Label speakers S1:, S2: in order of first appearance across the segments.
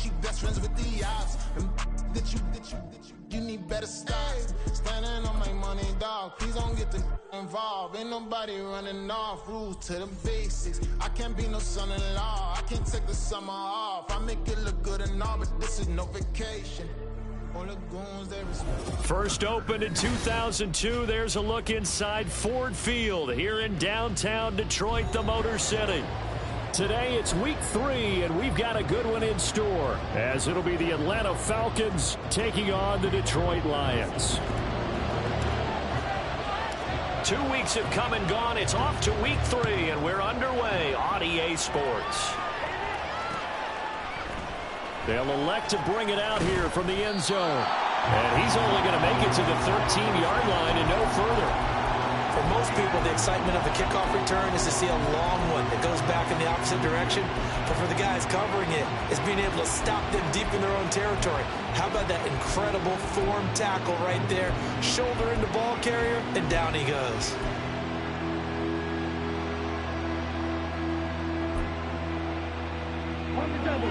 S1: she best friends with the odds. You need better stocks. Standing on my money, dog. Please don't get the involved. Ain't nobody running off. Rules to the basics. I can't be no son-in-law. I can't take the summer off. I make it look good and all, but this is no vacation.
S2: First opened in 2002. There's a look inside Ford Field here in downtown Detroit, the Motor City. Today it's week 3, and we've got a good one in store, as it'll be the Atlanta Falcons taking on the Detroit Lions. 2 weeks have come and gone. It's off to week 3, and we're underway on EA Sports. They'll elect to bring it out here from the end zone. And he's only going to make it to the 13-yard line and no further.
S3: For most people, the excitement of the kickoff return is to see a long one that goes back in the opposite direction. But for the guys covering it, it's being able to stop them deep in their own territory. How about that incredible form tackle right there? Shoulder into ball carrier, and down he goes.
S4: On the double.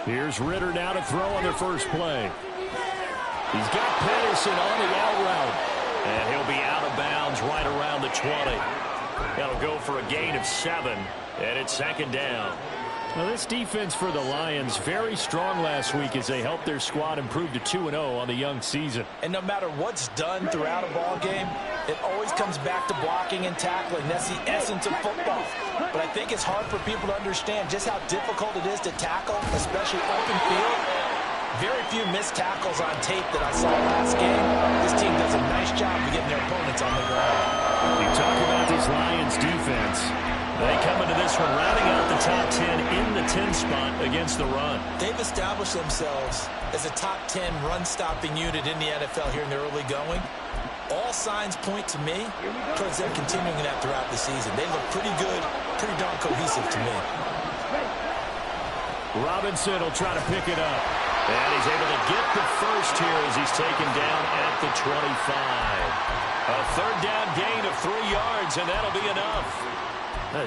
S2: Here's Ritter now to throw on the first play. He's got Pedersen on the out route. And he'll be out of bounds right around the 20. That'll go for a gain of 7. And it's second down. Now, this defense for the Lions, very strong last week as they helped their squad improve to 2-0 on the young season.
S3: And no matter what's done throughout a ball game, it always comes back to blocking and tackling. That's the essence of football. But I think it's hard for people to understand just how difficult it is to tackle, especially open field. Very few missed tackles on tape that I saw last game. This team does a nice job of getting their opponents on the ground.
S2: You talk about this Lions defense. They come into this one rounding out the top 10 in the 10 spot against the run.
S3: They've established themselves as a top 10 run-stopping unit in the NFL here in the early going. All signs point to me towards them continuing that throughout the season. They look pretty good, pretty darn cohesive to me.
S2: Robinson will try to pick it up. And he's able to get the first here as he's taken down at the 25. A third down gain of 3 yards, and that'll be enough.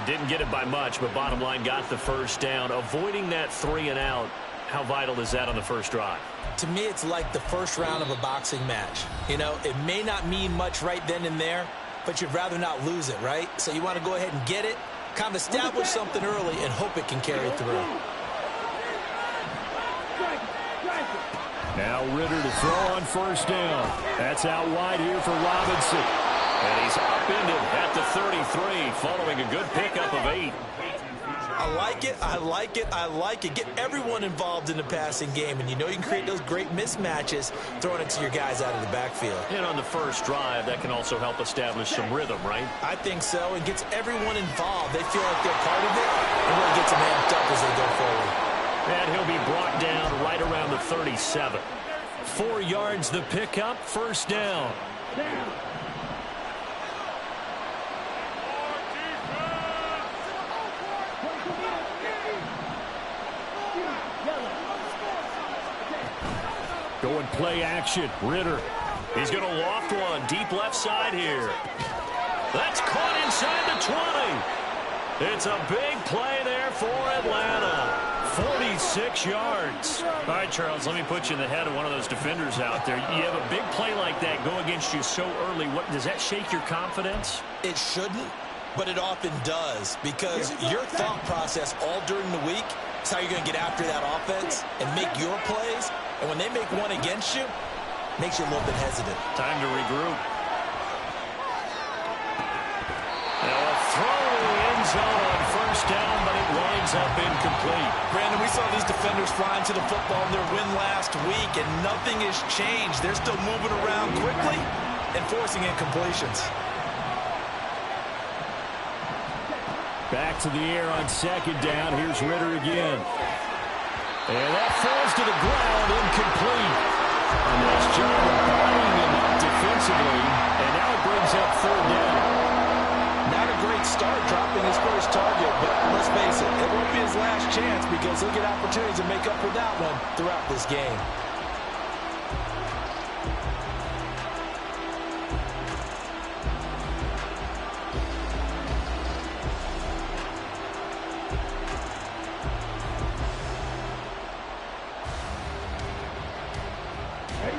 S2: Didn't get it by much, but bottom line got the first down. Avoiding that 3 and out, how vital is that on the first drive?
S3: To me, it's like the first round of a boxing match. You know, it may not mean much right then and there, but you'd rather not lose it, right? So you want to go ahead and get it, kind of establish something early, and hope it can carry through.
S2: Now Ritter to throw on first down. That's out wide here for Robinson. And he's upended at the 33, following a good pickup of 8.
S3: I like it, I like it, I like it. Get everyone involved in the passing game, and you know you can create those great mismatches throwing it to your guys out of the backfield.
S2: And on the first drive, that can also help establish some rhythm, right?
S3: I think so. It gets everyone involved. They feel like they're part of it, and really gets them amped up as they go forward.
S2: And he'll be brought down right around the 37. 4 yards the pickup, first down. Going play action. Ritter. He's going to loft one deep left side here. That's caught inside the 20. It's a big play there for Atlanta. 46 yards. All right, Charles, let me put you in the head of one of those defenders out there. You have a big play like that go against you so early. What does that shake your confidence?
S3: It shouldn't, but it often does, because your thought process all during the week is how you're going to get after that offense and make your plays. And when they make one against you, it makes you a little bit hesitant.
S2: Time to regroup. Now a throw to the end zone on first down, but it winds up incomplete.
S3: Brandon, we saw these defenders flying to the football in their win last week, and nothing has changed. They're still moving around quickly and forcing incompletions.
S2: Back to the air on second down. Here's Ritter again. And that falls to the ground, incomplete. A nice job of buying him up defensively, and now it brings up third down.
S3: Not a great start dropping his first target, but let's face it, it won't be his last chance because he'll get opportunities to make up for that one throughout this game.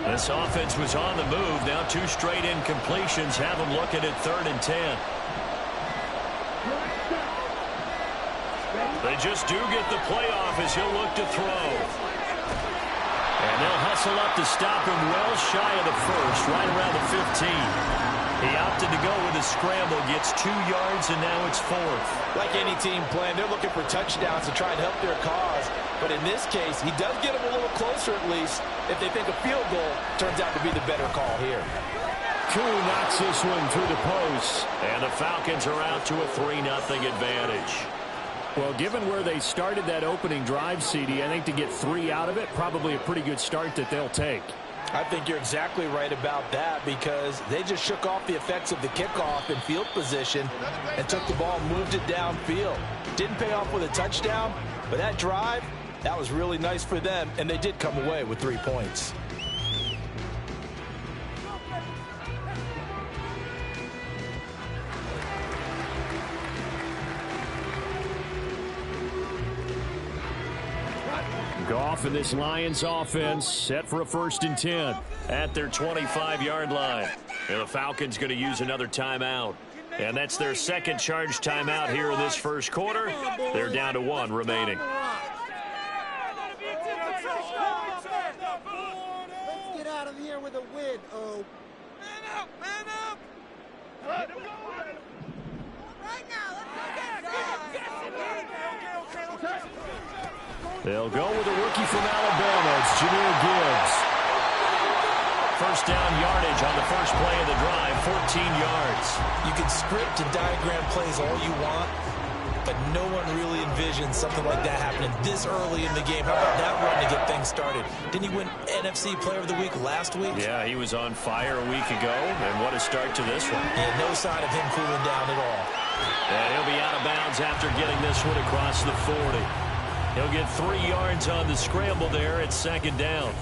S2: This offense was on the move. Now 2 straight incompletions have them looking at 3rd and 10. They just do get the playoff as he'll look to throw. And they'll hustle up to stop him well shy of the first, right around the 15. He opted to go with a scramble, gets 2 yards, and now it's 4th.
S3: Like any team playing, they're looking for touchdowns to try and help their cause. But in this case, he does get them a little closer at least if they think a field goal turns out to be the better call here.
S2: Koo knocks this one through the post. And the Falcons are out to a 3-0 advantage.
S4: Well, given where they started that opening drive, CD, I think to get 3 out of it, probably a pretty good start that they'll take.
S3: I think you're exactly right about that because they just shook off the effects of the kickoff in field position and took the ball and moved it downfield. Didn't pay off with a touchdown, but that drive, that was really nice for them, and they did come away with 3 points.
S4: Goff and this Lions offense set for a 1st and 10
S2: at their 25-yard line. And the Falcons going to use another timeout. And that's their 2nd charge timeout here in this 1st quarter. They're down to 1 remaining.
S5: Let's get out of here with a win, oh. Man up, man up. Right now, let's go get
S4: They'll go with a rookie from Alabama. It's Jahmyr Gibbs.
S2: 1st down yardage on the first play of the drive, 14 yards.
S3: You can script and diagram plays all you want, but no one really envisions something like that happening this early in the game. How about that run to get things started? Didn't he win NFC Player of the Week last week?
S2: Yeah, he was on fire a week ago, and what a start to this one.
S3: Yeah, no sign of him cooling down at all.
S2: And he'll be out of bounds after getting this one across the 40. He'll get 3 yards on the scramble there at 2nd down.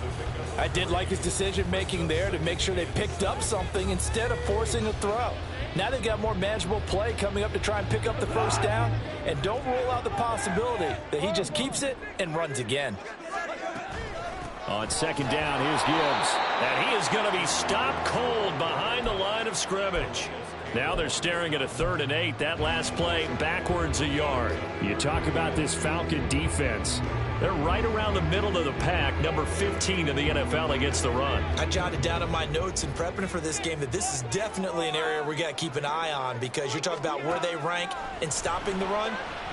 S3: I did like his decision-making there to make sure they picked up something instead of forcing a throw. Now they've got more manageable play coming up to try and pick up the 1st down, and don't rule out the possibility that he just keeps it and runs again.
S4: On 2nd down, here's Gibbs.
S2: And he is going to be stopped cold behind the line of scrimmage. Now they're staring at a 3rd and 8. That last play backwards a yard.
S4: You talk about this Falcon defense.
S2: They're right around the middle of the pack, number 15 in the NFL against the run.
S3: I jotted down in my notes in prepping for this game that this is definitely an area we got to keep an eye on because you're talking about where they rank in stopping the run.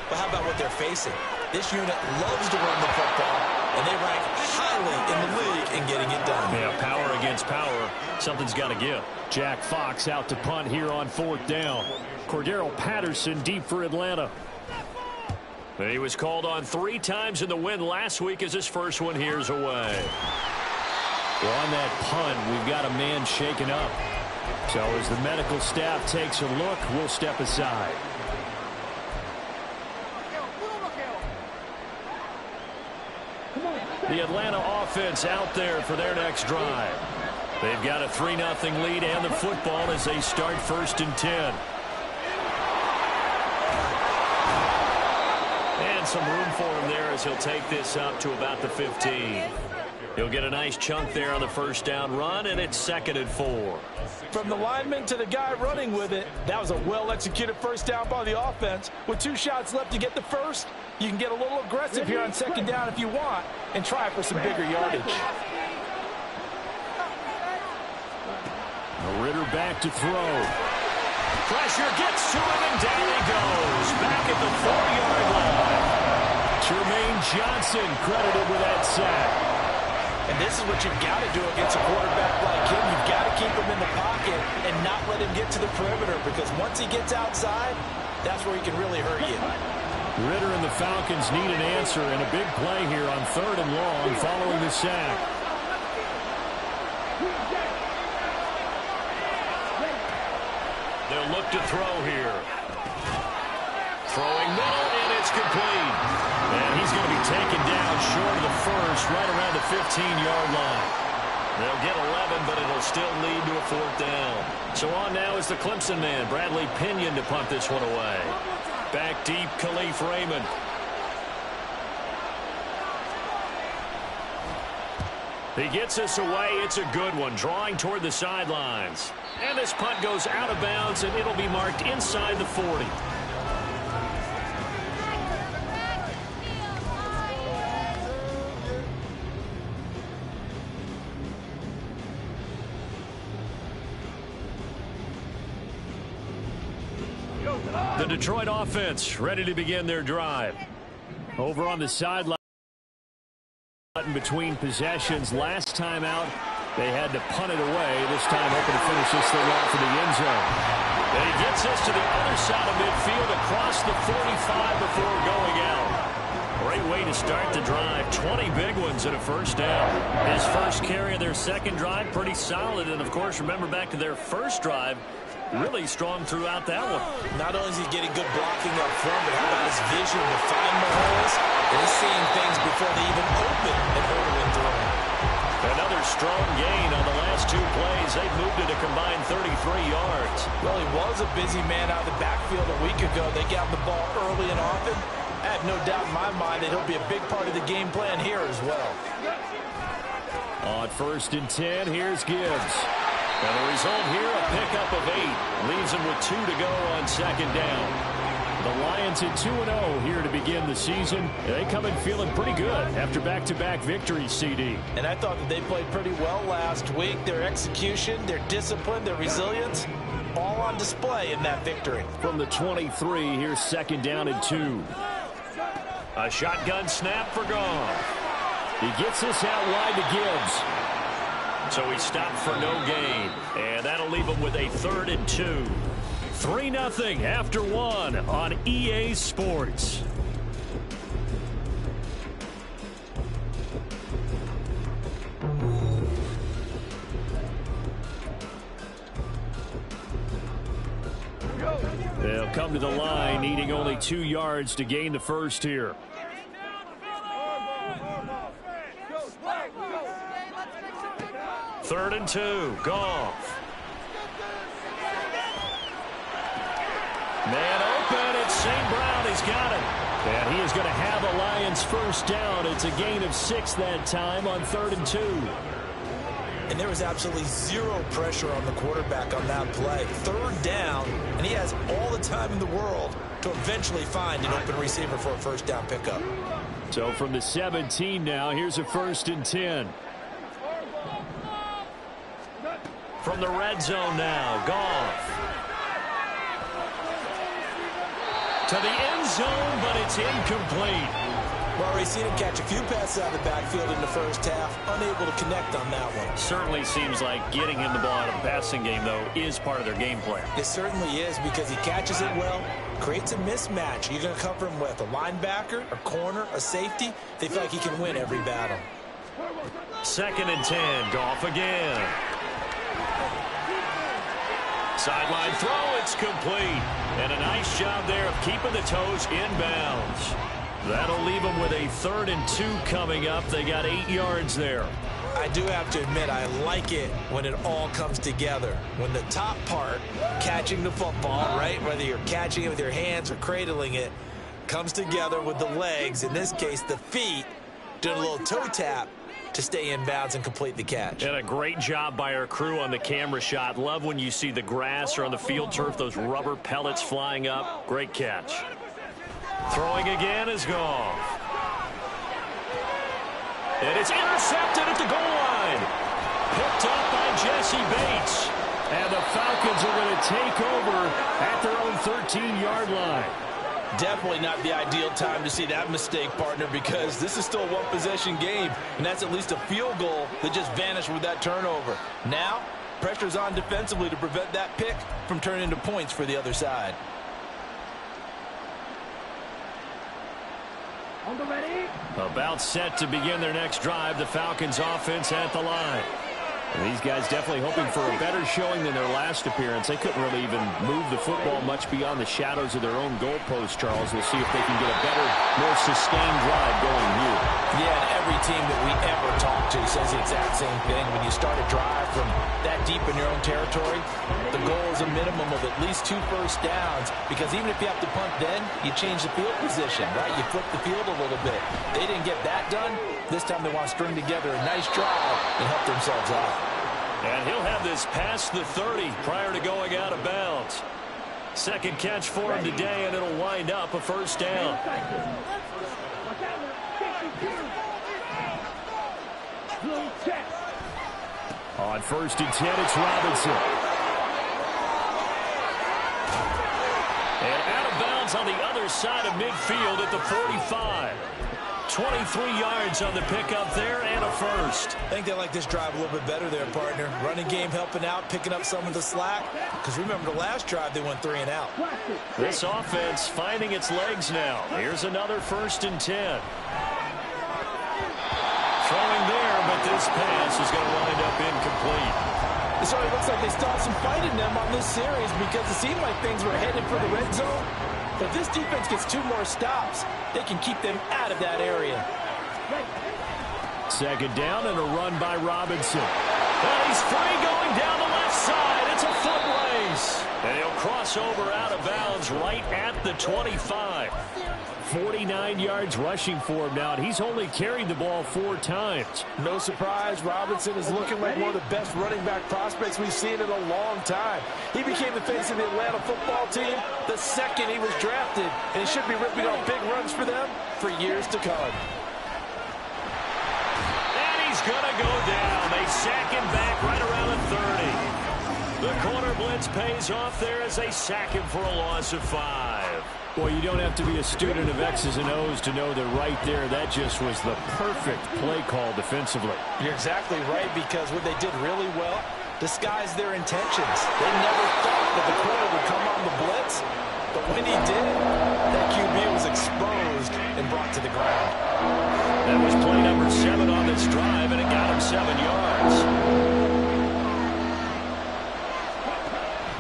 S3: But how about what they're facing? This unit loves to run the football, and they rank highly in the league in getting it done.
S2: Yeah, power against power. Something's got to give.
S4: Jack Fox out to punt here on 4th down. Cordero Patterson deep for Atlanta.
S2: He was called on 3 times in the win last week as his first one here's away.
S4: Well, on that punt, we've got a man shaken up. So as the medical staff takes a look, we'll step aside.
S2: The Atlanta offense out there for their next drive. They've got a 3-0 lead and the football as they start 1st and 10. And some room for him there as he'll take this up to about the 15. He'll get a nice chunk there on the 1st down run, and it's 2nd and 4.
S3: From the lineman to the guy running with it, that was a well-executed 1st down by the offense. With 2 shots left to get the 1st, you can get a little aggressive here on 2nd down if you want and try for some bigger yardage.
S4: Ritter back to throw.
S2: Pressure gets to him, and down he goes. Back at the 4-yard line.
S4: Jermaine Johnson credited with that sack.
S3: And this is what you've got to do against a quarterback like him. You've got to keep him in the pocket and not let him get to the perimeter because once he gets outside, that's where he can really hurt you.
S4: Ritter and the Falcons need an answer and a big play here on 3rd and long following the sack.
S2: They'll look to throw here. Throwing middle, and it's complete. And he's going to be taken down short of the 1st, right around the 15-yard line. They'll get 11, but it'll still lead to a 4th down. So on now is the Clemson man, Bradley Pinion, to punt this one away. Back deep, Khalif Raymond. He gets us away. It's a good one, drawing toward the sidelines. And this punt goes out of bounds, and it'll be marked inside the 40. The Detroit offense ready to begin their drive. Over on the sideline, between possessions, last time out, they had to punt it away. This time hoping to finish this thing off in the end zone. And he gets us to the other side of midfield across the 45 before going out. Great way to start the drive. 20 big ones and a first down. His first carry of their second drive, pretty solid. And, of course, remember back to their first drive, really strong throughout that one.
S3: Not only is he getting good blocking up front, but how about his vision to find the holes? And he's seeing things before they even open and hurdling through.
S2: Another strong gain on the last two plays. They've moved it a combined 33 yards.
S3: Well, he was a busy man out of the backfield a week ago. They got the ball early and often. I have no doubt in my mind that he'll be a big part of the game plan here as well.
S4: On 1st and 10, here's Gibbs.
S2: And the result here, a pickup of 8. Leaves him with 2 to go on second down.
S4: The Lions at 2-0 here to begin the season. They come in feeling pretty good after back-to-back victories, CD.
S3: And I thought that they played pretty well last week. Their execution, their discipline, their resilience, all on display in that victory.
S4: From the 23, here's 2nd down and 2.
S2: A shotgun snap for Goff.
S4: He gets this out wide to Gibbs.
S2: So he stopped for no gain. And that'll leave him with a 3rd and 2. 3-0 after 1 on EA Sports.
S4: They'll come to the line, needing only 2 yards to gain the first here.
S2: Third and 2, Goff. Man open, it's St. Brown, he's got it.
S4: And he is going to have a Lions first down. It's a gain of 6 that time on 3rd and 2.
S3: And there was absolutely zero pressure on the quarterback on that play. 3rd down, and he has all the time in the world to eventually find an open receiver for a first down pickup.
S4: So from the 17 now, here's a 1st and 10.
S2: From the red zone now, Goff. To the end zone, but it's incomplete.
S3: Well, we've seen him catch a few passes out of the backfield in the first half, unable to connect on that one.
S2: Certainly seems like getting him the ball out of the passing game, though, is part of their game plan.
S3: It certainly is, because he catches it well, creates a mismatch. You're going to cover him with a linebacker, a corner, a safety. They feel like he can win every battle.
S2: 2nd and 10, Goff again. Sideline throw, it's complete. And a nice job there of keeping the toes inbounds. That'll leave them with a 3rd and 2 coming up. They got 8 yards there.
S3: I do have to admit, I like it when it all comes together. When the top part, catching the football, right, whether you're catching it with your hands or cradling it, comes together with the legs, in this case the feet, doing a little toe tap to stay in bounds and complete the catch.
S2: And a great job by our crew on the camera shot. Love when you see the grass or on the field turf, those rubber pellets flying up. Great catch. Throwing again is Goff. And it's intercepted at the goal line. Picked up by Jesse Bates.
S4: And the Falcons are going to take over at their own 13-yard line.
S3: Definitely not the ideal time to see that mistake, partner, because this is still a one-possession game, and that's at least a field goal that just vanished with that turnover. Now, pressure's on defensively to prevent that pick from turning into points for the other side.
S2: About set to begin their next drive, the Falcons offense at the line.
S4: And these guys definitely hoping for a better showing than their last appearance. They couldn't really even move the football much beyond the shadows of their own goalpost, Charles. We'll see if they can get a better, more sustained drive going here.
S3: Yeah, and every team that we ever talk to says the exact same thing. When you start a drive from that deep in your own territory, the goal is a minimum of at least 2 first downs, because even if you have to punt then, you change the field position, right? You flip the field a little bit. They didn't get that done. This time they want to string together a nice drive and help themselves out.
S2: And he'll have this past the 30 prior to going out of bounds. Second catch for him today, and it'll wind up a first down.
S4: On 1st and 10, it's Robinson.
S2: And out of bounds on the other side of midfield at the 45. 23 yards on the pickup there and a first.
S3: I think they like this drive a little bit better there, partner. Running game helping out, picking up some of the slack. Because remember the last drive, they went 3 and out.
S2: This offense finding its legs now. Here's another 1st and 10. Throwing there, but this pass is going to wind up incomplete.
S3: It already looks like they still have some fight in them on this series, because it seemed like things were headed for the red zone. But if this defense gets 2 more stops, they can keep them out of that area.
S4: Second down and a run by Robinson.
S2: And he's free going down the left side. It's a foot race. And he'll cross over out of bounds right at the 25.
S4: 49 yards rushing for him now, and he's only carried the ball 4 times.
S3: No surprise, Robinson is looking like one of the best running back prospects we've seen in a long time. He became the face of the Atlanta football team the second he was drafted, and he should be ripping off big runs for them for years to come.
S2: And he's going to go down. They sack him back right around the 30. The corner blitz pays off there as they sack him for a loss of 5.
S4: Well, you don't have to be a student of X's and O's to know that right there, that just was the perfect play call defensively.
S3: You're exactly right, because what they did really well, disguised their intentions. They never thought that the corner would come on the blitz, but when he did, that QB was exposed and brought to the ground.
S2: That was play number 7 on this drive, and it got him 7 yards.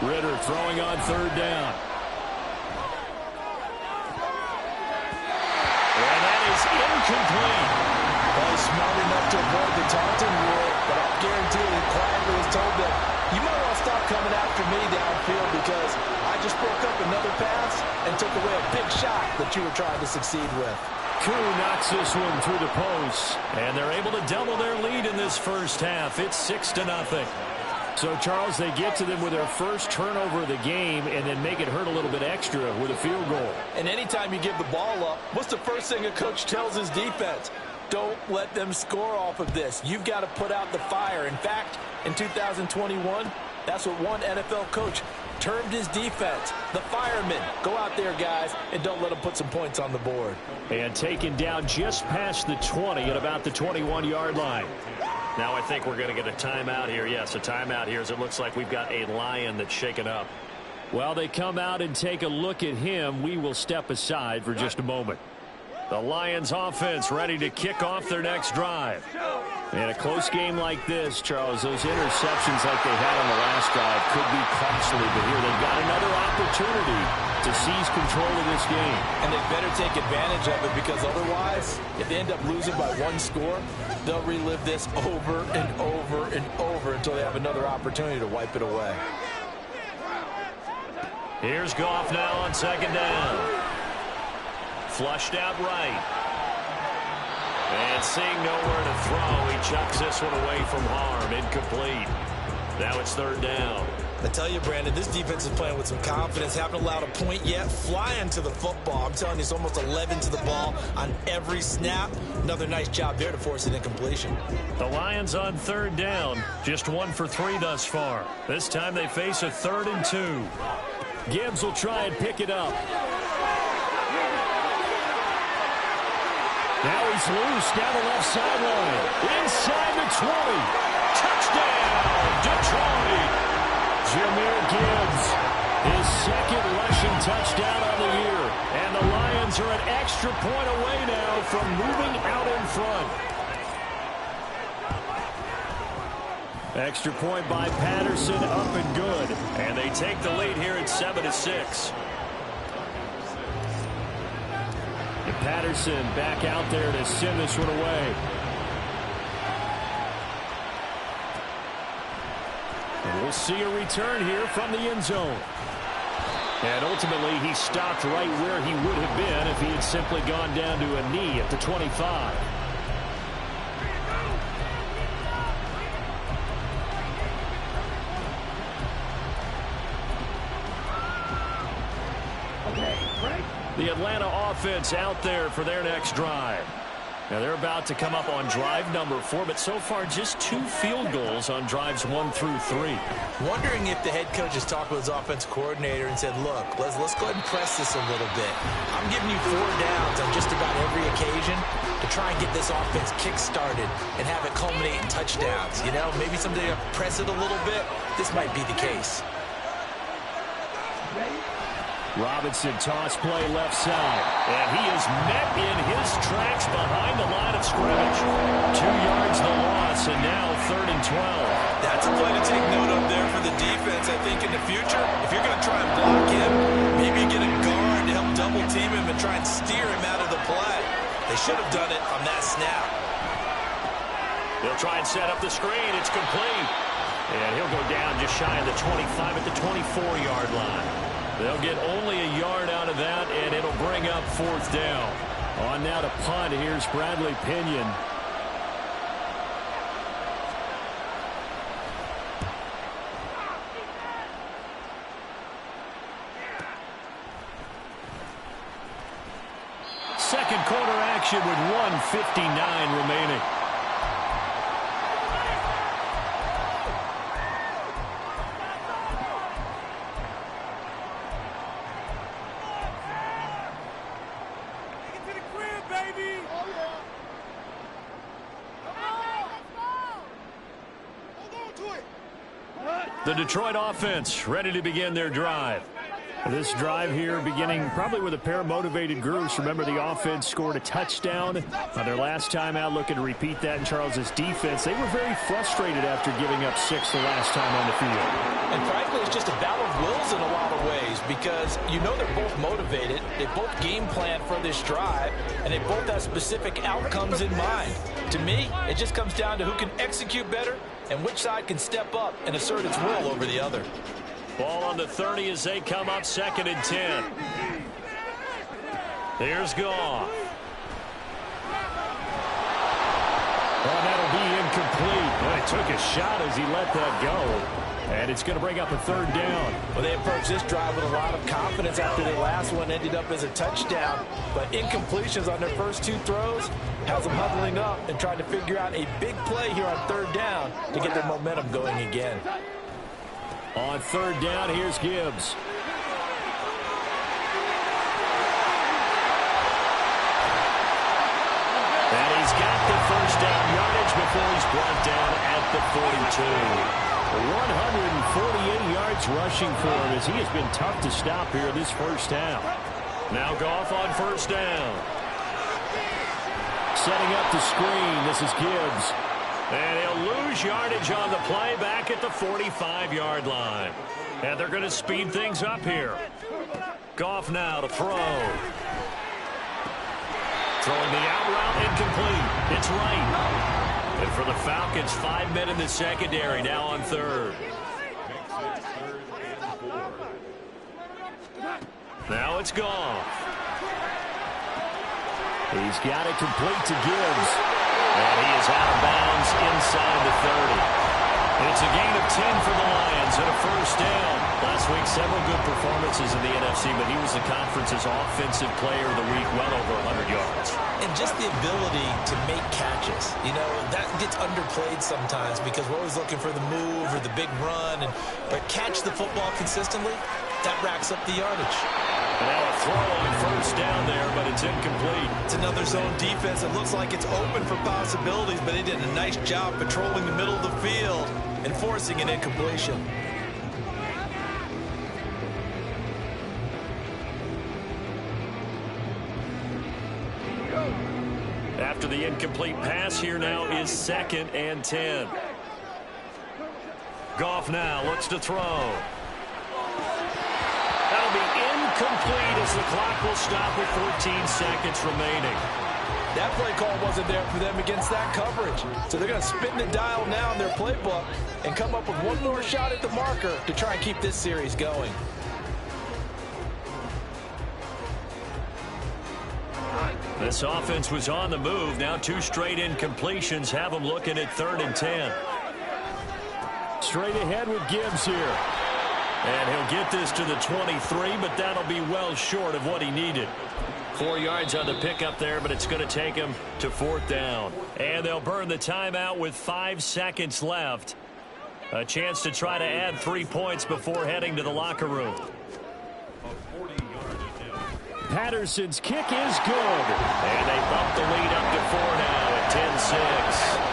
S4: Ritter throwing on 3rd down.
S2: Incomplete.
S3: Well, he's smart enough to avoid the taunting rule, but I'll guarantee he quietly was told that you might want to stop coming after me downfield, because I just broke up another pass and took away a big shot that you were trying to succeed with.
S4: Koo knocks this one through the post.
S2: And they're able to double their lead in this first half. It's 6-0.
S4: So, Charles, they get to them with their first turnover of the game and then make it hurt a little bit extra with a field goal.
S3: And anytime you give the ball up, what's the first thing a coach tells his defense? Don't let them score off of this. You've got to put out the fire. In fact, in 2021, that's what one NFL coach termed his defense, the firemen. Go out there, guys, and don't let them put some points on the board.
S4: And taken down just past the 20 at about the 21-yard line.
S2: Now I think we're going to get a timeout here. Yes, a timeout here, as it looks like we've got a Lion that's shaken up.
S4: Well, they come out and take a look at him. We will step aside for just a moment.
S2: The Lions offense ready to kick off their next drive.
S4: In a close game like this, Charles, those interceptions like they had on the last drive could be costly, but here they've got another opportunity to seize control of this game.
S3: And they better take advantage of it, because otherwise, if they end up losing by 1 score, they'll relive this over and over and over until they have another opportunity to wipe it away.
S2: Here's Goff now on 2nd down. Flushed out right. And seeing nowhere to throw, he chucks this one away from harm. Incomplete. Now it's 3rd down.
S3: I tell you, Brandon, this defense is playing with some confidence. Haven't allowed a point yet. Flying to the football. I'm telling you, it's almost 11 to the ball on every snap. Another nice job there to force an incompletion.
S2: The Lions on 3rd down. Just 1 for 3 thus far. This time they face a 3rd and 2.
S4: Gibbs will try and pick it up. Now he's loose down the left sideline. Inside the 20.
S2: Touchdown, Detroit.
S4: Jahmyr Gibbs, his 2nd rushing touchdown on the year.
S2: And the Lions are an extra point away now from moving out in front.
S4: Extra point by Patterson, up and good.
S2: And they take the lead here at 7-6.
S4: Patterson back out there to send this one away. And we'll see a return here from the end zone. And ultimately, he stopped right where he would have been if he had simply gone down to a knee at the 25. The Atlanta offense out there for their next drive. Now they're about to come up on drive number 4, but so far just 2 field goals on drives 1 through 3.
S3: Wondering if the head coach has talked with his offense coordinator and said, look, let's go ahead and press this a little bit. I'm giving you 4 downs on just about every occasion to try and get this offense kick-started and have it culminate in touchdowns. You know, maybe someday to press it a little bit. This might be the case.
S4: Robinson toss play left side. And he is met in his tracks behind the line of scrimmage. 2 yards the loss, and now 3rd and 12.
S3: That's a play to take note of there for the defense. I think in the future, if you're going to try and block him, maybe you get a guard to help double team him and try and steer him out of the play. They should have done it on that snap.
S2: They'll try and set up the screen. It's complete. And he'll go down just shy of the 25 at the 24-yard line. They'll get only a yard out of that, and it'll bring up 4th down. On now to punt. Here's Bradley Pinion. Second quarter action with 1:59 remaining. The Detroit offense ready to begin their drive. This drive here beginning probably with a pair of motivated groups. Remember, the offense scored a touchdown on their last time out. Looking to repeat that in Charles's defense. They were very frustrated after giving up 6 the last time on the field.
S3: And frankly, it's just a battle of wills in a lot of ways because you know they're both motivated. They both game plan for this drive, and they both have specific outcomes in mind. To me, it just comes down to who can execute better and which side can step up and assert its will over the other.
S2: Ball on the 30 as they come up 2nd and 10. Here's Goff.
S4: Oh, that'll be incomplete. Well, he took a shot as he let that go. And it's going to bring up a 3rd down.
S3: Well, they approached this drive with a lot of confidence after their last one ended up as a touchdown. But incompletions on their first 2 throws has them huddling up and trying to figure out a big play here on 3rd down to get their momentum going again.
S4: On 3rd down, here's Gibbs.
S2: And he's got the 1st down yardage before he's brought down at the 42.
S4: 148 yards rushing for him as he has been tough to stop here this first half.
S2: Now Goff on 1st down.
S4: Setting up the screen, this is Gibbs.
S2: And he'll lose yardage on the play back at the 45-yard line. And they're going to speed things up here. Goff now to throw. Throwing the out route incomplete. It's right. And for the Falcons, 5 men in the secondary now on 3rd. Now it's Goff.
S4: He's got it complete to Gibbs.
S2: And he is out of bounds inside the 30. It's a gain of 10 for the Lions and a 1st down. Last week, several good performances in the NFC, but he was the conference's offensive player of the week, well over 100 yards.
S3: And just the ability to make catches. You know, that gets underplayed sometimes because we're always looking for the move or the big run. But catch the football consistently, that racks up the yardage.
S2: And now a throw on 1st down there, but it's incomplete.
S3: It's another zone defense. It looks like it's open for possibilities, but they did a nice job patrolling the middle of the field and forcing an incompletion.
S2: After the incomplete pass, here now is 2nd and 10. Goff now looks to throw. That'll be incomplete as the clock will stop with 14 seconds remaining.
S3: That play call wasn't there for them against that coverage. So they're going to spin the dial now in their playbook and come up with one more shot at the marker to try and keep this series going.
S2: This offense was on the move. Now 2 straight incompletions have them looking at 3rd and 10.
S4: Straight ahead with Gibbs here.
S2: And he'll get this to the 23, but that'll be well short of what he needed. 4 yards on the pickup there, but it's going to take him to 4th down. And they'll burn the timeout with 5 seconds left. A chance to try to add 3 points before heading to the locker room.
S4: Patterson's kick is good.
S2: And they bump the lead up to 4 now at 10-6.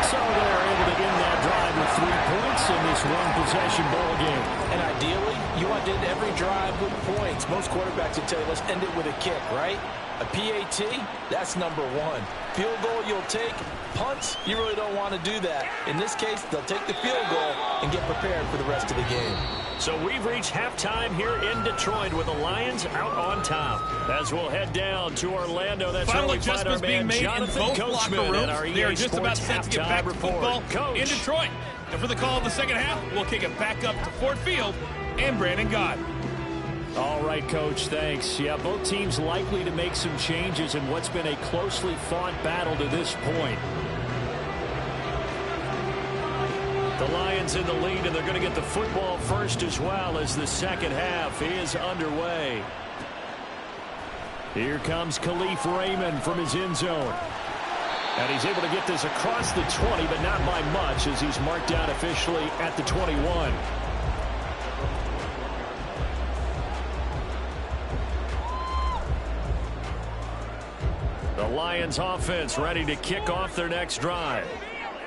S4: So they're able to end that drive with 3 points in this one-possession ball game.
S3: And ideally, you want to end every drive with points. Most quarterbacks would tell you, let's end it with a kick, right? A PAT, that's number 1. Field goal you'll take. Punts, you really don't want to do that. In this case, they'll take the field goal and get prepared for the rest of the game.
S2: So we've reached halftime here in Detroit with the Lions out on top. As we'll head down to Orlando, that's
S6: Final
S2: where we find our
S6: adjustments being
S2: man
S6: made
S2: Jonathan
S6: in both
S2: Coachman
S6: locker
S2: at our
S6: rooms. They are
S2: EA
S6: just about
S2: Sports
S6: set to get back to football
S2: Coach.
S6: in Detroit. And for the call of the second half, we'll kick it back up to Ford Field and Brandon Gott.
S4: All right, Coach, thanks. Yeah, both teams likely to make some changes in what's been a closely fought battle to this point.
S2: The Lions in the lead, and they're going to get the football first as well as the second half is underway.
S4: Here comes Khalif Raymond from his end zone. And he's able to get this across the 20, but not by much as he's marked down officially at the 21.
S2: The Lions offense ready to kick off their next drive.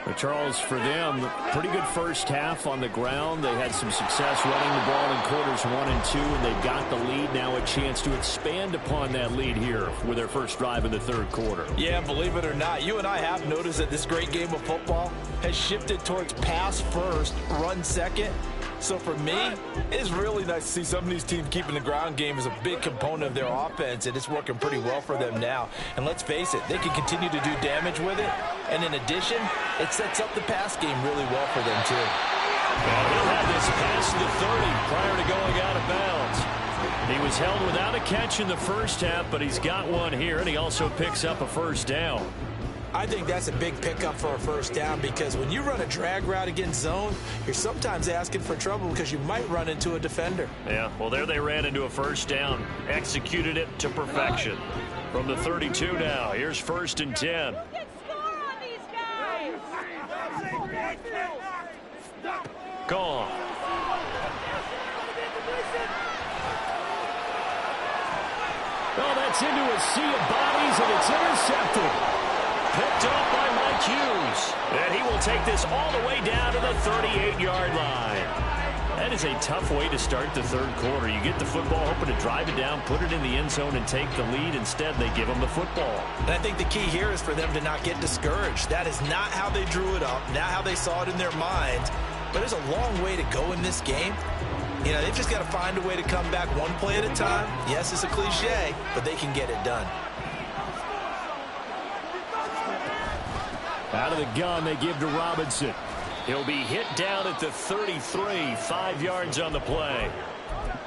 S4: But Charles, for them, pretty good first half on the ground. They had some success running the ball in quarters 1 and 2, and they've got the lead. Now a chance to expand upon that lead here with their first drive in the 3rd quarter.
S3: Yeah, believe it or not, you and I have noticed that this great game of football has shifted towards pass first, run second. So for me, it's really nice to see some of these teams keeping the ground game as a big component of their offense, and it's working pretty well for them now. And let's face it, they can continue to do damage with it. And in addition, it sets up the pass game really well for them, too.
S2: And he'll have this past the 30 prior to going out of bounds. He was held without a catch in the first half, but he's got one here, and he also picks up a first down.
S3: I think that's a big pickup for a first down because when you run a drag route against zone, you're sometimes asking for trouble because you might run into a defender.
S2: Yeah, well, there they ran into a first down, executed it to perfection. From the 32 now, here's 1st and 10. Gone.
S4: Well, that's into a sea of bodies, and it's intercepted.
S2: Picked up by Mike Hughes. And he will take this all the way down to the 38-yard line. That is a tough way to start the 3rd quarter. You get the football, hoping to drive it down, put it in the end zone, and take the lead. Instead, they give them the football.
S3: And I think the key here is for them to not get discouraged. That is not how they drew it up, not how they saw it in their minds. But there's a long way to go in this game. You know, they've just got to find a way to come back one play at a time. Yes, it's a cliche, but they can get it done.
S4: Out of the gun, they give to Robinson.
S2: He'll be hit down at the 33, 5 yards on the play.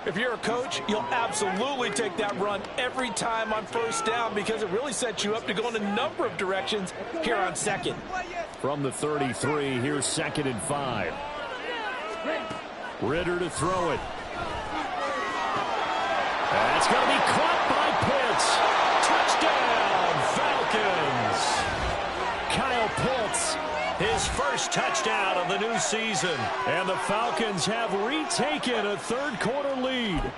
S3: If you're a coach, you'll absolutely take that run every time on first down because it really sets you up to go in a number of directions here on 2nd.
S4: From the 33, here's 2nd and 5. Ritter to throw it.
S2: That's going to be caught by Pitts. Touchdown, Falcons.
S4: Kyle Pitts,
S2: his first touchdown of the new season.
S4: And the Falcons have retaken a 3rd quarter lead.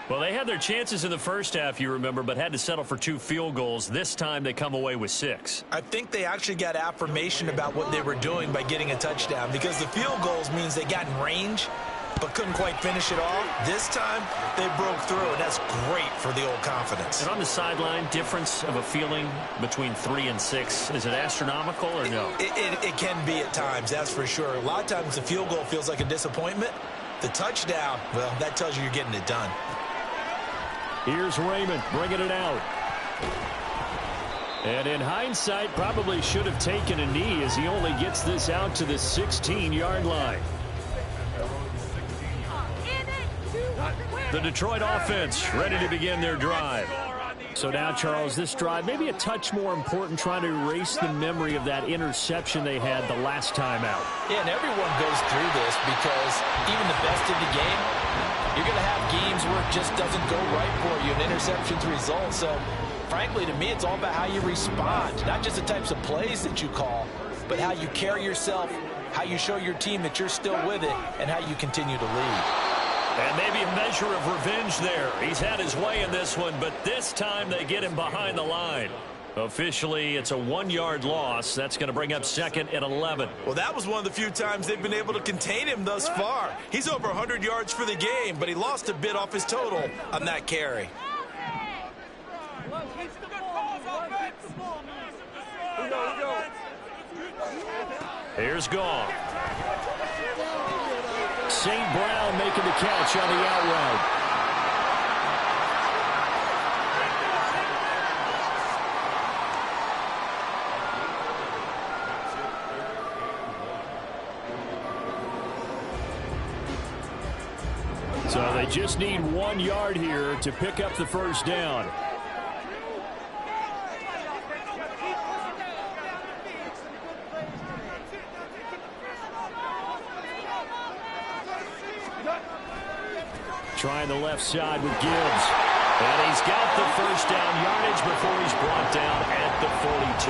S2: Well, they had their chances in the first half, you remember, but had to settle for 2 field goals. This time they come away with 6.
S3: I think they actually got affirmation about what they were doing by getting a touchdown because the field goals means they got in range but couldn't quite finish it off. This time, they broke through, and that's great for the old confidence.
S2: And on the sideline, difference of a feeling between 3 and 6, is it astronomical or no?
S3: It can be at times, that's for sure. A lot of times the field goal feels like a disappointment. The touchdown, well, that tells you you're getting it done.
S4: Here's Raymond bringing it out. And in hindsight, probably should have taken a knee as he only gets this out to the 16-yard line. The Detroit offense ready to begin their drive. So now, Charles, this drive maybe a touch more important, trying to erase the memory of that interception they had the last time out.
S3: Yeah, and everyone goes through this because even the best in the game, you're going to have games where it just doesn't go right for you, and interceptions result. So, frankly, to me, it's all about how you respond, not just the types of plays that you call, but how you carry yourself, how you show your team that you're still with it, and how you continue to lead.
S2: And maybe a measure of revenge there. He's had his way in this one, but this time they get him behind the line. Officially, it's a 1-yard loss. That's going to bring up 2nd and 11.
S7: Well, that was one of the few times they've been able to contain him thus far. He's over 100 yards for the game, but he lost a bit off his total on that carry.
S2: Here's Goff.
S4: St. Brown making the catch on the out route. So they just need 1 yard here to pick up the first down. Trying the left side with Gibbs.
S2: And he's got the first down yardage before he's brought down at the 42.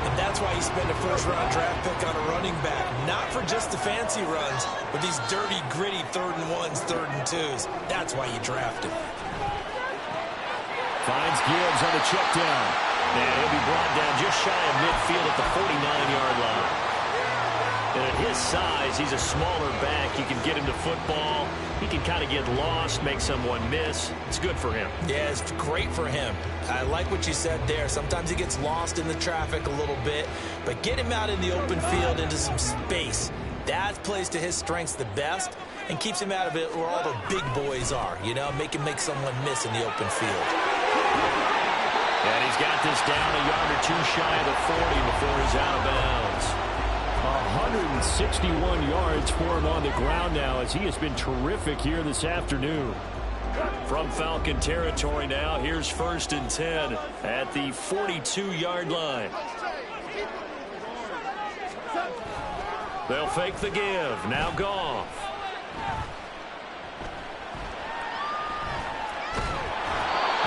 S7: And that's why you spend a first-round draft pick on a running back. Not for just the fancy runs, but these dirty, gritty 3rd and 1s, 3rd and 2s. That's why you draft him.
S4: Finds Gibbs on the check down.
S2: And he'll be brought down just shy of midfield at the 49-yard line. And at his size, he's a smaller back. You can get him to football. He can kind of get lost, make someone miss. It's good for him.
S3: Yeah, it's great for him. I like what you said there. Sometimes he gets lost in the traffic a little bit, but get him out in the open field into some space. That plays to his strengths the best and keeps him out of it where all the big boys are, you know, make him make someone miss in the open field.
S2: And he's got this down a yard or two shy of the 40 before he's out of bounds.
S4: 161 yards for him on the ground now as he has been terrific here this afternoon.
S2: From Falcon territory now, here's 1st and 10 at the 42-yard line. They'll fake the give. Now Goff.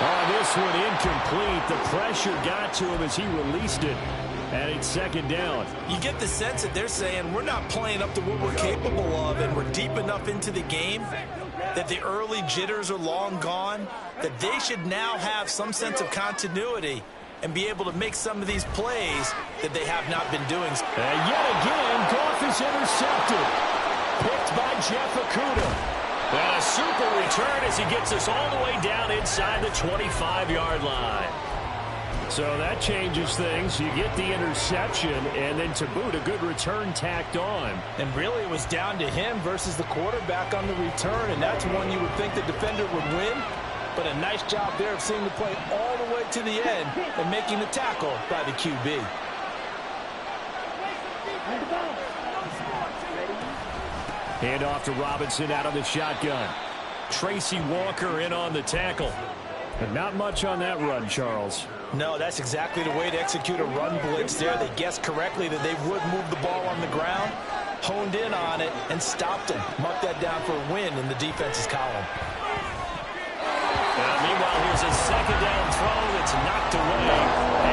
S4: Oh, this one incomplete. The pressure got to him as he released it. And it's 2nd down.
S7: You get the sense that they're saying we're not playing up to what we're capable of, and we're deep enough into the game that the early jitters are long gone, that they should now have some sense of continuity and be able to make some of these plays that they have not been doing.
S4: And yet again, Goff is intercepted. Picked by Jeff Okudah.
S2: And a super return as he gets us all the way down inside the 25-yard line.
S4: So that changes things. You get the interception, and then to boot, a good return tacked on.
S3: And really, it was down to him versus the quarterback on the return, and that's one you would think the defender would win. But a nice job there of seeing the play all the way to the end and making the tackle by the QB.
S4: Hand off to Robinson out of the shotgun.
S2: Tracy Walker in on the tackle.
S4: And not much on that run, Charles.
S3: No, that's exactly the way to execute a run blitz there. They guessed correctly that they would move the ball on the ground, honed in on it, and stopped him. Mark that down for a win in the defense's column.
S2: Meanwhile, here's a 2nd down throw that's knocked away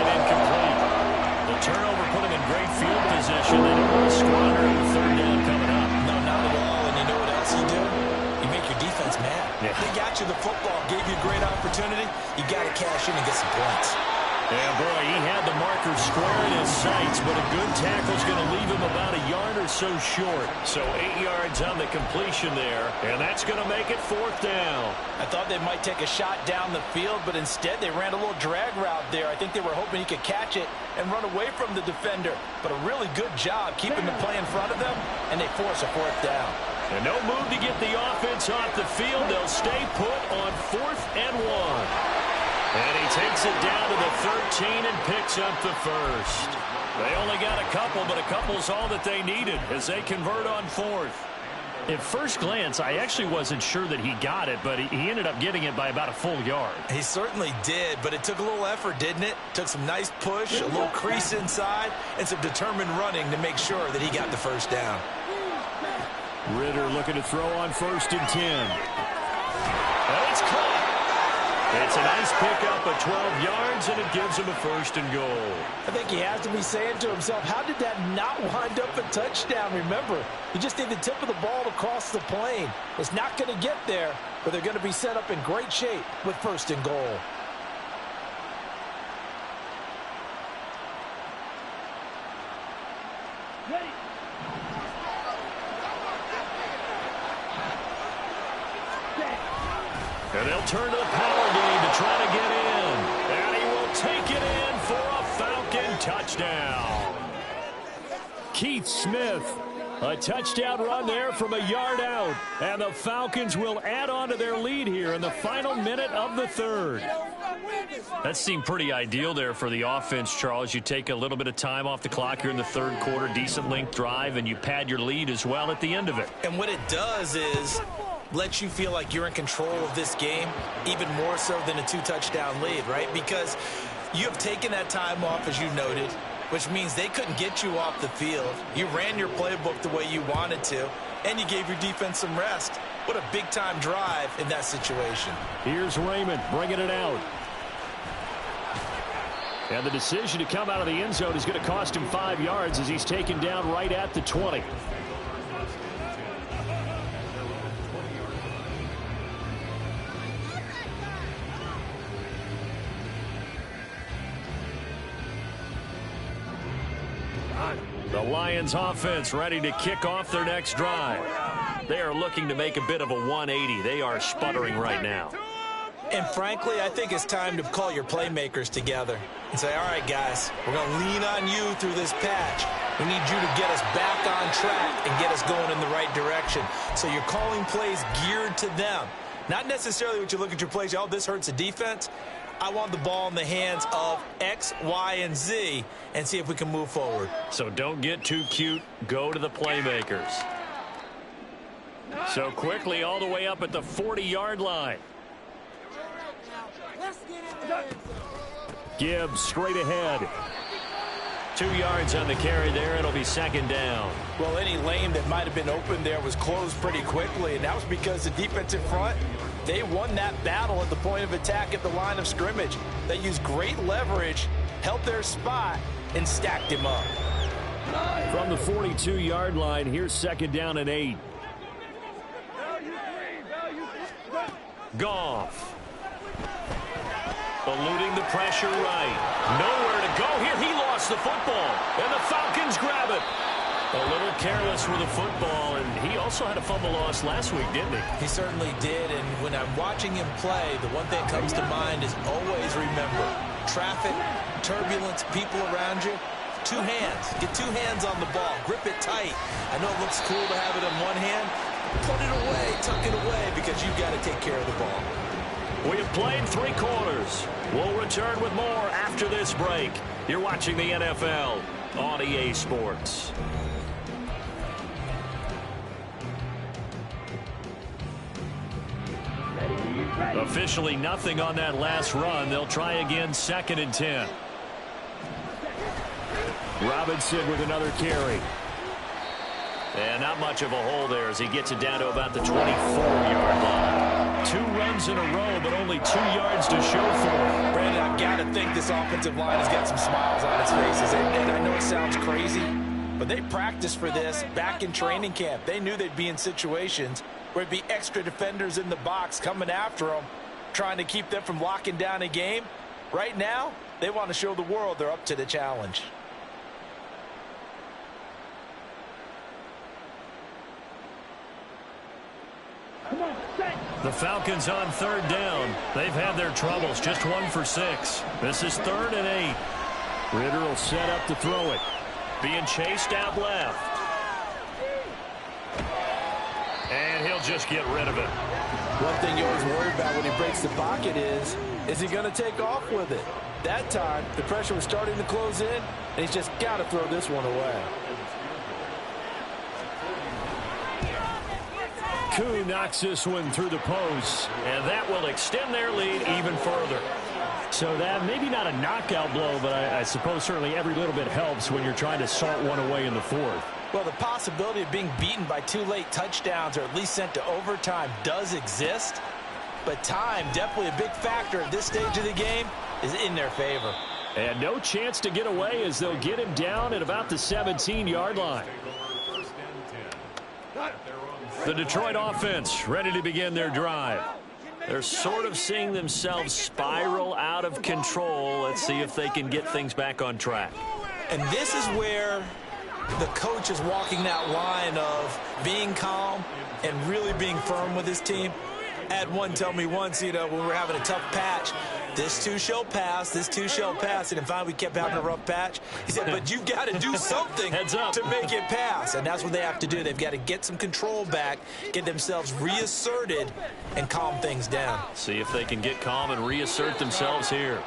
S2: and incomplete. The turnover put him in great field position. They don't want to squander the 3rd down coming up.
S3: No, not at all. And you know what else you do? You make your defense mad.
S4: Yeah.
S3: They got you the football, gave you a great opportunity. You got to cash in and get some points.
S2: Yeah, boy, he had the marker square in his sights, but a good tackle's going to leave him about a yard or so short. So 8 yards on the completion there, and that's going to make it 4th down.
S3: I thought they might take a shot down the field, but instead they ran a little drag route there. I think they were hoping he could catch it and run away from the defender. But a really good job keeping the play in front of them, and they force a 4th down.
S2: And no move to get the offense off the field. They'll stay put on 4th and 1. And he takes it down to the 13 and picks up the first. They only got a couple, but a couple's all that they needed as they convert on fourth. At first glance, I actually wasn't sure that he got it, but he ended up getting it by about a full yard.
S7: He certainly did, but it took a little effort, didn't it? Took some nice push, a little crease inside, and some determined running to make sure that he got the first down.
S4: Ritter looking to throw on 1st and 10.
S2: Oh, it's caught. It's a nice pickup of 12 yards, and it gives him a 1st and goal.
S3: I think he has to be saying to himself, how did that not wind up a touchdown? Remember, you just need the tip of the ball to cross the plane. It's not going to get there, but they're going to be set up in great shape with 1st and goal.
S5: Ready.
S2: And they'll turn to the power game to try to get in. And he will take it in for a Falcon touchdown.
S4: Keith Smith, a touchdown run there from a yard out. And the Falcons will add on to their lead here in the final minute of the third.
S2: That seemed pretty ideal there for the offense, Charles. You take a little bit of time off the clock here in the third quarter, decent length drive, and you pad your lead as well at the end of it.
S7: And what it does is lets you feel like you're in control of this game, even more so than a 2-touchdown lead, right? Because you have taken that time off, as you noted, which means they couldn't get you off the field. You ran your playbook the way you wanted to, and you gave your defense some rest. What a big-time drive in that situation.
S4: Here's Raymond bringing it out. And the decision to come out of the end zone is going to cost him 5 yards as he's taken down right at the 20. The Lions offense ready to kick off their next drive. They are looking to make a bit of a 180. They are sputtering right now.
S7: And frankly, I think it's time to call your playmakers together and say, all right, guys, we're going to lean on you through this patch. We need you to get us back on track and get us going in the right direction. So you're calling plays geared to them. Not necessarily what you look at your plays, oh, this hurts the defense. I want the ball in the hands of X, Y, and Z and see if we can move forward.
S2: So don't get too cute. Go to the playmakers. So quickly all the way up at the 40-yard line.
S4: Gibbs straight ahead.
S2: 2 yards on the carry there. It'll be 2nd down.
S3: Well, any lane that might have been open there was closed pretty quickly, and that was because the defensive front, they won that battle at the point of attack at the line of scrimmage. They used great leverage, held their spot, and stacked him up.
S4: From the 42-yard line, here's 2nd down and 8.
S2: Goff. Eluding the pressure right. Nowhere to go here. He lost the football. And the Falcons grab it. A little careless with the football. And he also had a fumble loss last week, didn't he?
S7: He certainly did. And when I'm watching him play, the one thing that comes to mind is always remember, traffic, turbulence, people around you, 2 hands. Get 2 hands on the ball. Grip it tight. I know it looks cool to have it in one hand. Put it away. Tuck it away because you've got to take care of the ball.
S2: We have played 3 quarters. We'll return with more after this break. You're watching the NFL on EA Sports. Officially nothing on that last run. They'll try again, 2nd and 10.
S4: Robinson with another carry.
S2: And not much of a hole there as he gets it down to about the 24-yard line. 2 runs in a row, but only 2 yards to show for it.
S3: Brandon, I've got to think this offensive line has got some smiles on its faces. And I know it sounds crazy, but they practiced for this back in training camp. They knew they'd be in situations where it'd be extra defenders in the box coming after them, trying to keep them from locking down a game. Right now, they want to show the world they're up to the challenge.
S2: The Falcons on 3rd down. They've had their troubles, just 1 for 6. This is 3rd and 8.
S4: Ritter will set up to throw it.
S2: Being chased out left. And he'll just get rid of it.
S3: One thing you always worry about when he breaks the pocket is he going to take off with it? That time, the pressure was starting to close in, and he's just got to throw this one away.
S4: Koo knocks this one through the post,
S2: and that will extend their lead even further.
S4: So that maybe not a knockout blow, but I suppose certainly every little bit helps when you're trying to salt one away in the fourth.
S3: Well, the possibility of being beaten by 2 late touchdowns or at least sent to overtime does exist, but time, definitely a big factor at this stage of the game, is in their favor.
S4: And no chance to get away as they'll get him down at about the 17-yard line.
S2: The Detroit offense ready to begin their drive. They're sort of seeing themselves spiral out of control. Let's see if they can get things back on track.
S3: And this is where the coach is walking that line of being calm and really being firm with his team. I had one tell me once, when we were having a tough patch, this too shall pass, this too shall pass. And finally, we kept having a rough patch. He said, but you've got to do something to make it pass. And that's what they have to do. They've got to get some control back, get themselves reasserted, and calm things down.
S2: See if they can get calm and reassert themselves here.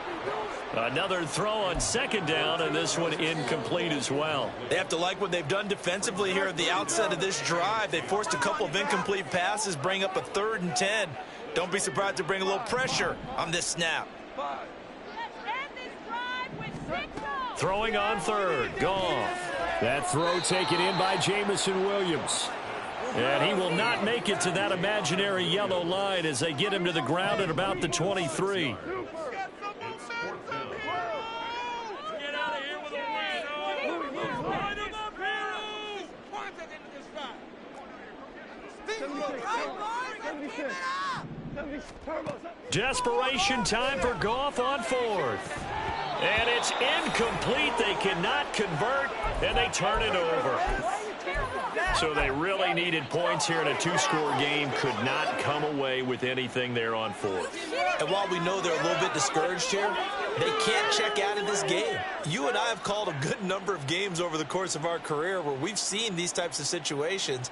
S2: Another throw on second down, and this one incomplete as well.
S7: They have to like what they've done defensively here at the outset of this drive. They forced a couple of incomplete passes, bring up a 3rd and 10. Don't be surprised to bring a little pressure on this snap.
S2: Throwing on third, Goff.
S4: That throw taken in by Jamison Williams. And he will not make it to that imaginary yellow line as they get him to the ground at about the 23.
S2: Desperation time for Goff on 4th. And it's incomplete. They cannot convert, and they turn it over. So they really needed points here in a 2-score game. Could not come away with anything there on 4th.
S3: And while we know they're a little bit discouraged here, they can't check out of this game. You and I have called a good number of games over the course of our career where we've seen these types of situations.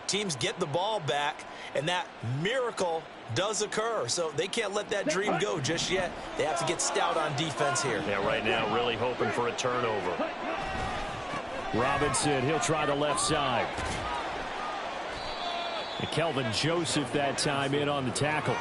S3: Teams get the ball back, and that miracle does occur. So they can't let that dream go just yet. They have to get stout on defense here.
S2: Yeah, right now really hoping for a turnover.
S4: Robinson, he'll try the left side. And Kelvin Joseph that time in on the tackle.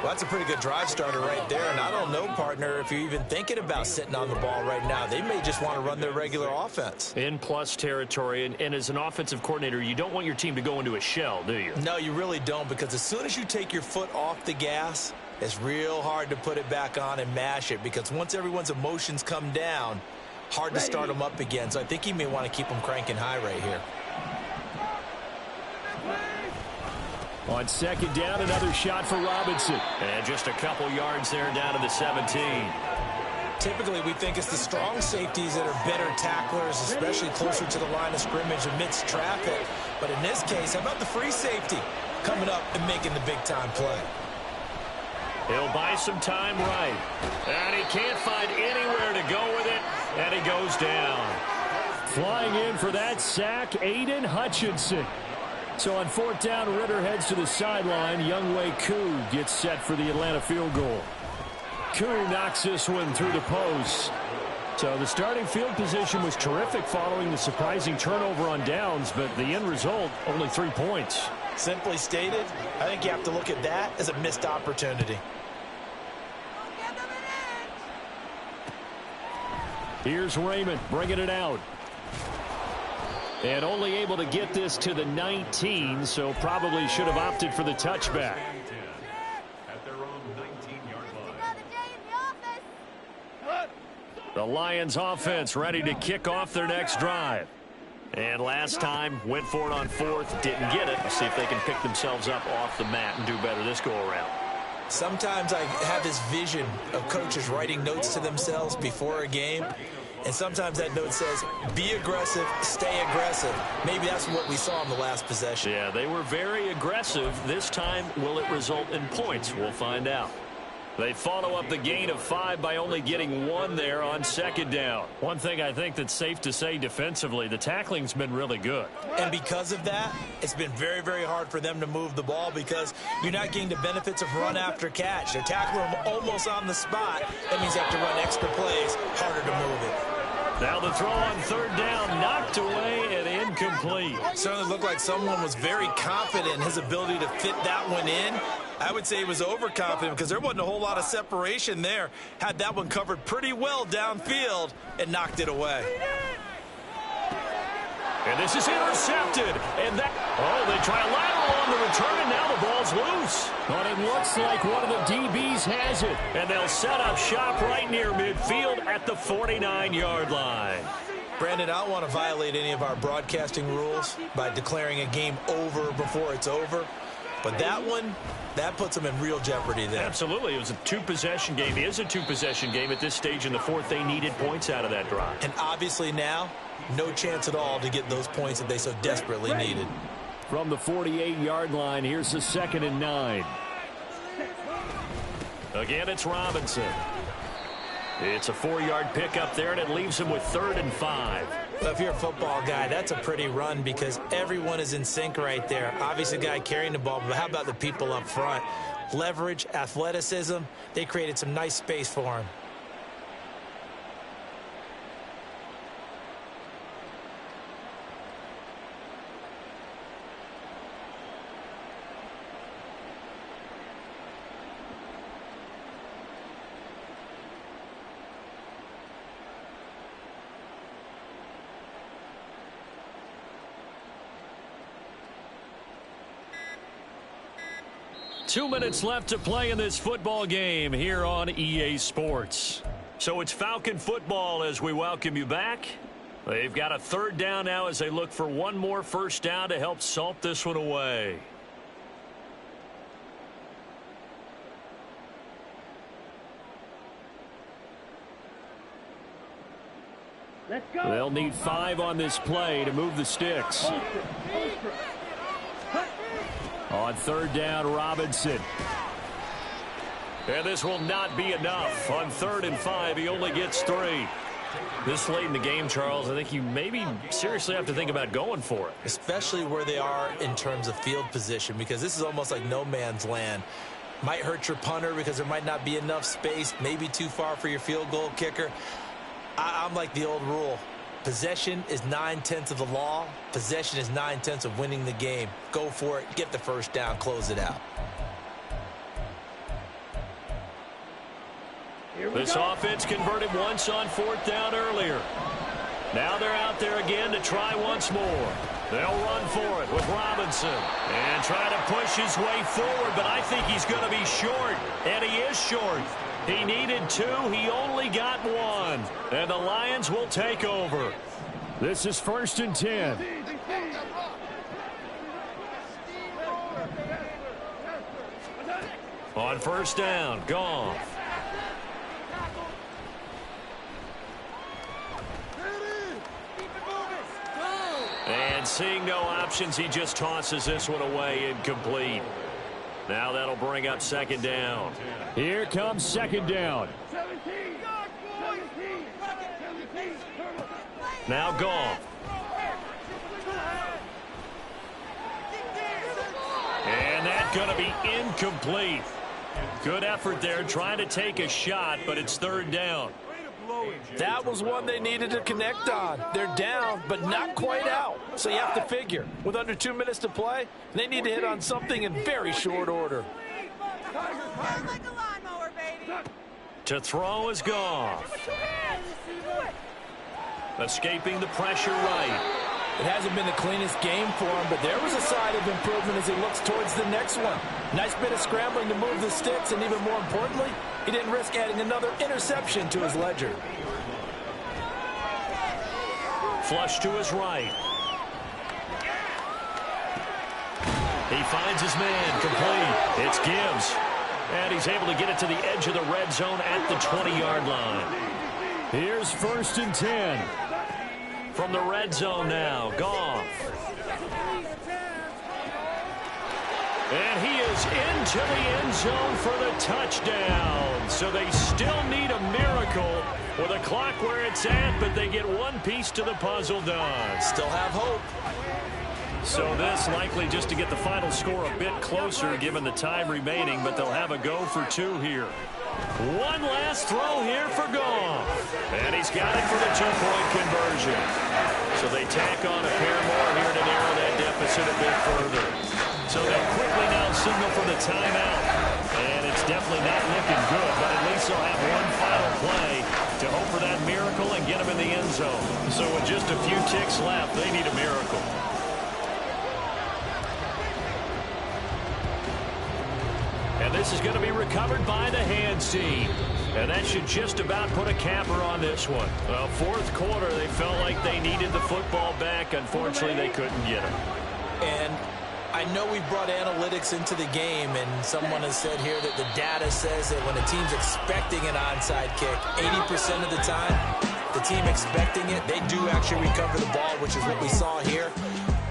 S3: Well, that's a pretty good drive starter right there. And I don't know, partner, if you're even thinking about sitting on the ball right now. They may just want to run their regular offense.
S2: In plus territory. And as an offensive coordinator, you don't want your team to go into a shell, do you?
S3: No, you really don't, because as soon as you take your foot off the gas, it's real hard to put it back on and mash it, because once everyone's emotions come down, hard to start them up again. So I think he may want to keep them cranking high right here.
S4: On second down, another shot for Robinson.
S2: And just a couple yards there down to the 17.
S3: Typically, we think it's the strong safeties that are better tacklers, especially closer to the line of scrimmage amidst traffic. But in this case, how about the free safety coming up and making the big-time play?
S2: He'll buy some time right. And he can't find anywhere to go with it, and he goes down.
S4: Flying in for that sack, Aiden Hutchinson. So on 4th down, Ritter heads to the sideline. Younghoe Koo gets set for the Atlanta field goal. Koo knocks this one through the post. So the starting field position was terrific following the surprising turnover on downs, but the end result, only 3 points.
S3: Simply stated, I think you have to look at that as a missed opportunity.
S4: Here's Raymond bringing it out. And only able to get this to the 19, so probably should have opted for the touchback.
S2: At their own 19-yard line. The Lions offense ready to kick off their next drive. And last time, went for it on 4th, didn't get it. Let's see if they can pick themselves up off the mat and do better this go-around.
S3: Sometimes I have this vision of coaches writing notes to themselves before a game. And sometimes that note says, be aggressive, stay aggressive. Maybe that's what we saw in the last possession.
S2: Yeah, they were very aggressive. This time, will it result in points? We'll find out. They follow up the gain of 5 by only getting 1 there on second down. One thing I think that's safe to say defensively, the tackling's been really good.
S7: And because of that, it's been very, very hard for them to move the ball because you're not getting the benefits of run after catch. They're tackling them almost on the spot. That means they have to run extra plays, harder to move it.
S2: Now the throw on third down, knocked away and incomplete.
S7: Certainly looked like someone was very confident in his ability to fit that one in. I would say he was overconfident because there wasn't a whole lot of separation there. Had that one covered pretty well downfield and knocked it away.
S2: And this is intercepted. And that, they try a lateral on the return, and now the ball's loose. But it looks like one of the DBs has it. And they'll set up shop right near midfield at the 49-yard line.
S7: Brandon, I don't want to violate any of our broadcasting rules by declaring a game over before it's over. But that one, that puts them in real jeopardy there.
S2: Absolutely. It was a two-possession game. It is a two-possession game at this stage in the fourth. They needed points out of that drive.
S7: And obviously now, no chance at all to get those points that they so desperately needed.
S4: From the 48-yard line, here's the 2nd and 9.
S2: Again, it's Robinson. It's a 4-yard pickup there, and it leaves him with 3rd and 5.
S7: Well, if you're a football guy, that's a pretty run because everyone is in sync right there. Obviously, the guy carrying the ball, but how about the people up front? Leverage, athleticism, they created some nice space for him.
S2: Two minutes left to play in this football game here on EA Sports. So it's Falcon football as we welcome you back. They've got a 3rd down now as they look for one more first down to help salt this one away.
S4: They'll need 5 on this play to move the sticks. On 3rd down, Robinson.
S2: And this will not be enough. On 3rd and 5, he only gets 3. This late in the game, Charles, I think you maybe seriously have to think about going for it.
S7: Especially where they are in terms of field position, because this is almost like no man's land. Might hurt your punter because there might not be enough space, maybe too far for your field goal kicker. I'm like the old rule. Possession is 9/10 of the law. Possession is 9/10 of winning the game. Go for it. Get the first down. Close it out.
S2: This offense converted once on 4th down earlier. Now they're out there again to try once more. They'll run for it with Robinson and try to push his way forward, but I think he's going to be short, and he is short. He needed 2. He only got 1. And the Lions will take over.
S4: This is 1st and 10.
S2: On 1st down, Goff. And seeing no options, he just tosses this one away incomplete. Now that'll bring up 2nd down.
S4: Here comes 2nd down.
S2: Now Goff. And that's going to be incomplete. Good effort there trying to take a shot, but it's 3rd down.
S3: That was one they needed to connect on. They're down, but not quite out. So you have to figure, with under 2 minutes to play, they need to hit on something in very short order.
S2: To throw is Goff. Escaping the pressure right.
S3: It hasn't been the cleanest game for him, but there was a side of improvement as he looks towards the next one. Nice bit of scrambling to move the sticks, and even more importantly, he didn't risk adding another interception to his ledger.
S2: Flush to his right. He finds his man complete. It's Gibbs. And he's able to get it to the edge of the red zone at the 20-yard line.
S4: Here's 1st and 10.
S2: From the red zone now, Goff. And he goes into the end zone for the touchdown. So they still need a miracle with a clock where it's at, but they get one piece to the puzzle done.
S7: Still have hope.
S2: So this likely just to get the final score a bit closer given the time remaining, but they'll have a go for two here. One last throw here for Goff. And he's got it for the two-point conversion. So they tack on a pair more here to narrow that deficit a bit further. So they quickly now signal for the timeout. And it's definitely not looking good, but at least they'll have one final play to hope for that miracle and get them in the end zone. So with just a few ticks left, they need a miracle. And this is going to be recovered by the hands team. And that should just about put a capper on this one. Well, fourth quarter, they felt like they needed the football back. Unfortunately, they couldn't get it.
S7: And I know we brought analytics into the game, and someone has said here that the data says that when a team's expecting an onside kick, 80% of the time, the team expecting it, they do actually recover the ball, which is what we saw here.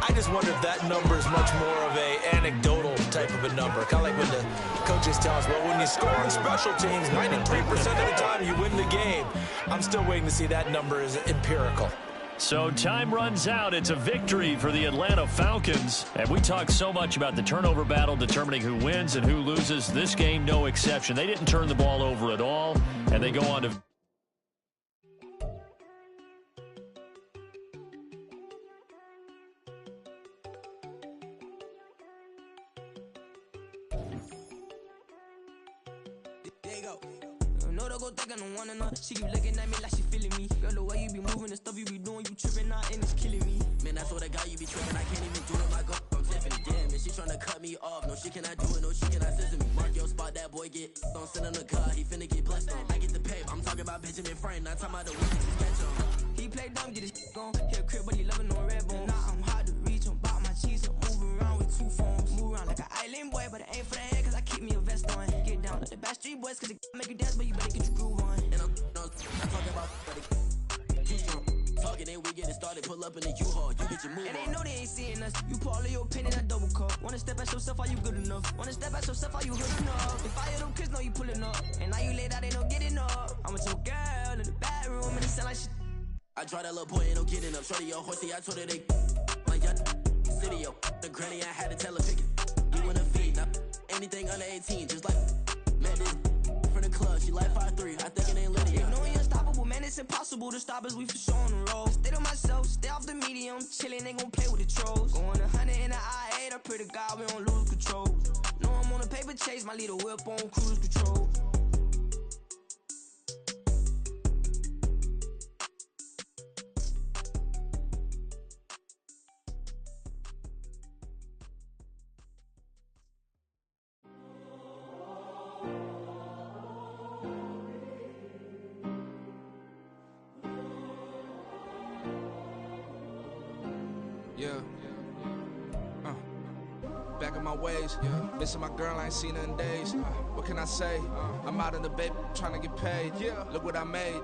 S7: I just wonder if that number is much more of a anecdotal type of a number. Kind of like when the coaches tell us, well, when you score on special teams, 93% of the time you win the game. I'm still waiting to see that number is empirical.
S2: So time runs out. It's a victory for the Atlanta Falcons. And we talk so much about the turnover battle determining who wins and who loses. This game, no exception. They didn't turn the ball over at all, and they go on to...
S8: She keep looking at me like she feeling me. Girl, the way you be moving and stuff you be doing, you tripping out and it's killing me. Man, I swear to God, you be tripping. I can't even do it. My girl, I'm flipping it. Damn, and she tryna cut me off. No, she cannot do it. No, she cannot scissor me. Mark your spot, that boy get don't send him the car. He finna get blessed on. I get the pay. I'm talking about Benjamin Frank. Not talking about the weekend. Catch on. He play dumb, get his gone. Hit a crib, but he loving no red bone. Nah, I'm hard to reach. I'm about my cheese. I'm moving around with two phones. Move around like an island boy, but it ain't for the head, cause I keep me a vest on. Get down like the Backstreet Boys, cause it make you dance, but you better get your groove on. And I'm talking about too strong. Talking and we get it started, pull up in the U-Haul, you get your move. And they know they ain't seeing us. You pull all of your pin in a double cup. Wanna step at yourself, are you good enough? Wanna step at yourself, are you hood enough? If I hear them kids know you pulling up. And now you laid out, they don't get enough. I'm with your girl in the bedroom and it sound like shit. I draw that little boy, ain't no getting up. Shorty, your horsey, I told her they like young city, yo. The granny, I had to tell her pick it. You wanna feed, now anything under 18, just like Madden. From the club, she like 5'3", I think it ain't Lydia. No, we unstoppable, man, it's impossible to stop us, we for sure on the road. Stay to myself, stay off the medium, chillin', ain't gon' play with the trolls. Going 100 in the I-8, I pray to God we don't lose control. No, I'm on a paper chase, my little whip on cruise control.
S9: Back in my ways, missing my girl, I ain't seen her in days. What can I say? I'm out in the baby, trying to get paid. Look what I made.